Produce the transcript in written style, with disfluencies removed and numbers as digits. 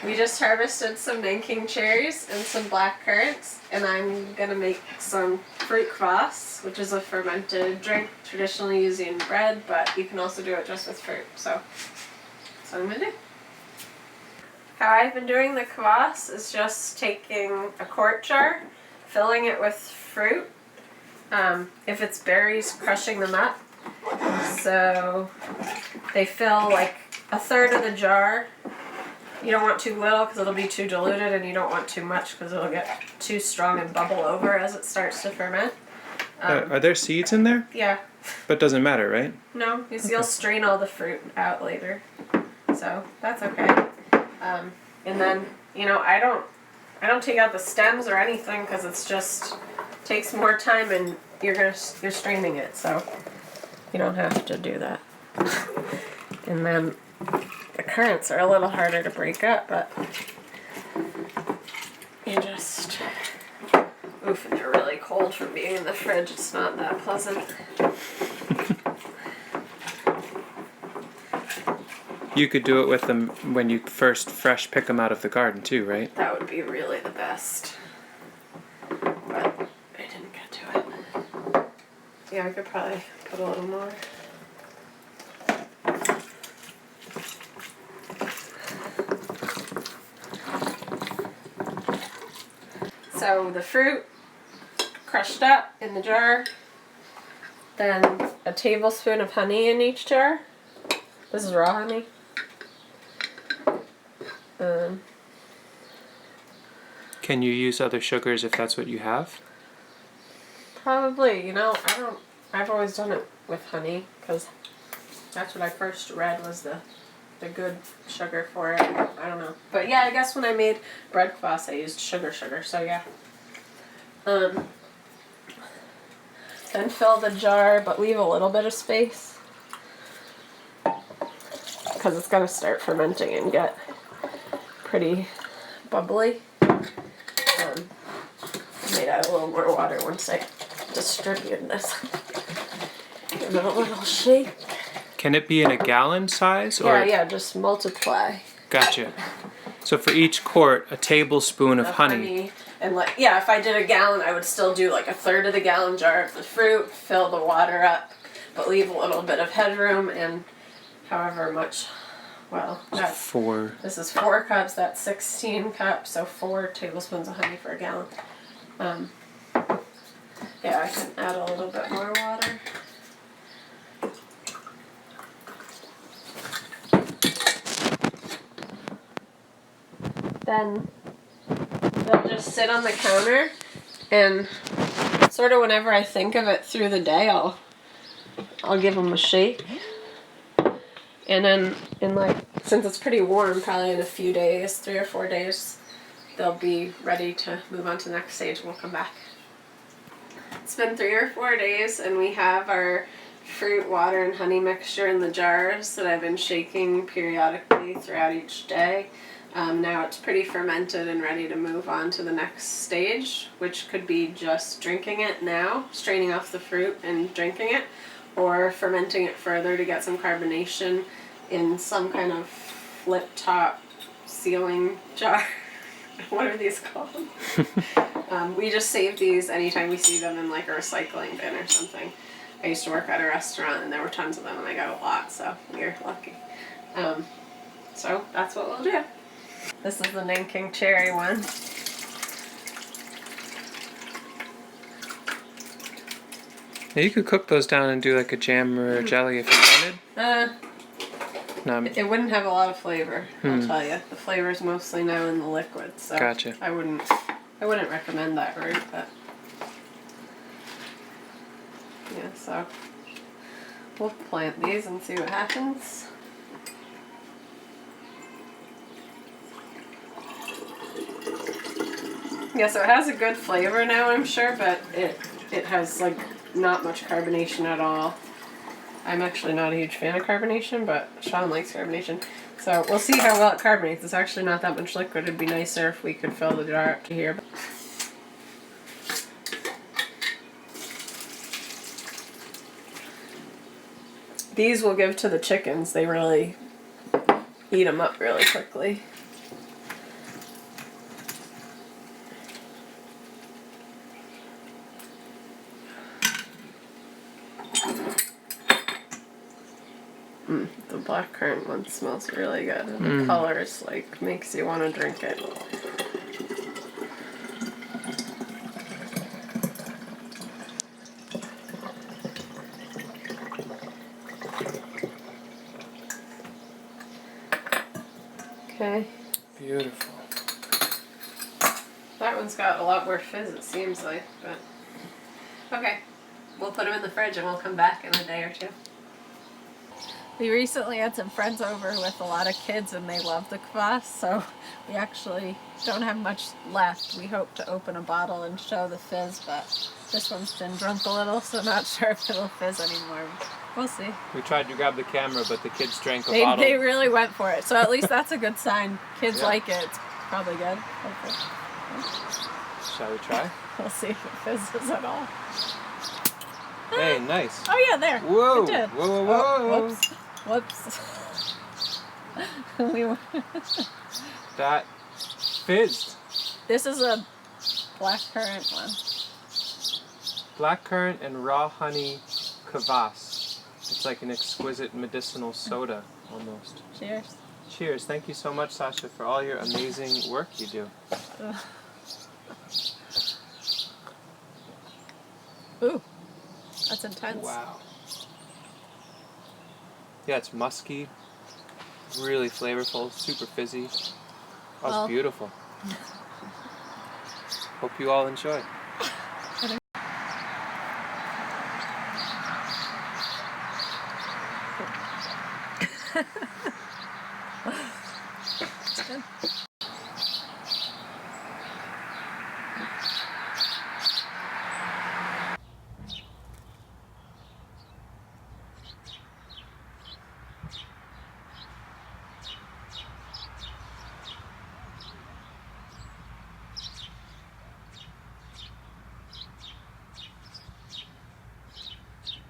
We just harvested some Nanking cherries and some black currants, and I'm gonna make some fruit kvass, which is a fermented drink traditionally used in bread, but you can also do it just with fruit. So that's what I'm gonna do. How I've been doing the kvass is just taking a quart jar, filling it with fruit. If it's berries, crushing them up. So they fill like a third of the jar. You don't want too little because it'll be too diluted, and you don't want too much because it'll get too strong and bubble over as it starts to ferment. Are there seeds in there? Yeah. But doesn't matter, right? No, because you'll strain all the fruit out later. So that's okay. And then, you know, I don't take out the stems or anything because it's just takes more time, and you're straining it, so you don't have to do that. And then the currants are a little harder to break up, but you just oof, and they're really cold from being in the fridge. It's not that pleasant. You could do it with them when you first fresh pick them out of the garden too, right? That would be really the best. But I didn't get to it. Yeah, I could probably put a little more. So the fruit crushed up in the jar, then a tablespoon of honey in each jar. This is raw honey. Can you use other sugars if that's what you have? Probably, you know, I've always done it with honey because that's what I first read was the good sugar for it. I don't know. But yeah, I guess when I made bread kvass I used sugar, so yeah. Then fill the jar, but leave a little bit of space because it's going to start fermenting and get pretty bubbly. Made out a little more water once I distribute this. Give it a little shake. Can it be in a gallon size? Or? Yeah, just multiply. Gotcha. So for each quart, a tablespoon of honey. And if I did a gallon, I would still do like a third of the gallon jar of the fruit, fill the water up, but leave a little bit of headroom, and however much, well, that's 4. This is 4 cups, that's 16 cups, so 4 tablespoons of honey for a gallon. Yeah, I can add a little bit more water. Then they'll just sit on the counter, and sort of whenever I think of it through the day, I'll give them a shake. And then since it's pretty warm, probably in a few days, 3 or 4 days, they'll be ready to move on to the next stage, and we'll come back. It's been 3 or 4 days, and we have our fruit, water, and honey mixture in the jars that I've been shaking periodically throughout each day. Now it's pretty fermented and ready to move on to the next stage, which could be just drinking it now, straining off the fruit and drinking it, or fermenting it further to get some carbonation in some kind of flip top sealing jar. What are these called? We just save these anytime we see them in like a recycling bin or something. I used to work at a restaurant and there were tons of them and I got a lot, so you're lucky. So that's what we'll do. This is the Nanking cherry one. Yeah, you could cook those down and do like a jam or a jelly if you wanted. No, it wouldn't have a lot of flavor, I'll tell you. The flavor's mostly now in the liquid, so gotcha. I wouldn't recommend that route, but yeah, so we'll plant these and see what happens. Yeah, so it has a good flavor now, I'm sure, but it has like not much carbonation at all. I'm actually not a huge fan of carbonation, but Sean likes carbonation. So we'll see how well it carbonates. It's actually not that much liquid. It'd be nicer if we could fill the jar up to here. These we'll give to the chickens. They really eat them up really quickly. The black currant one smells really good. The color is like makes you want to drink it. Okay. Beautiful. That one's got a lot more fizz, it seems like, but okay. We'll put them in the fridge and we'll come back in a day or two. We recently had some friends over with a lot of kids and they love the kvass, so we actually don't have much left. We hope to open a bottle and show the fizz, but this one's been drunk a little, so not sure if it'll fizz anymore. We'll see. We tried to grab the camera, but the kids drank a bottle. They really went for it, so at least that's a good sign. Kids like it. It's probably good. Hopefully. Shall we try? We'll see if it fizzes at all. Hey, nice. Oh yeah, there. Whoa. It did. Whoa, whoa, whoa. Oh, whoops. Whoops. That fizzed. This is a black currant one. Black currant and raw honey kvass. It's like an exquisite medicinal soda, almost. Cheers. Cheers. Thank you so much, Sasha, for all your amazing work you do. Ooh, that's intense. Wow. Yeah, it's musky, really flavorful, super fizzy. Oh, it's beautiful. Hope you all enjoy. It's good.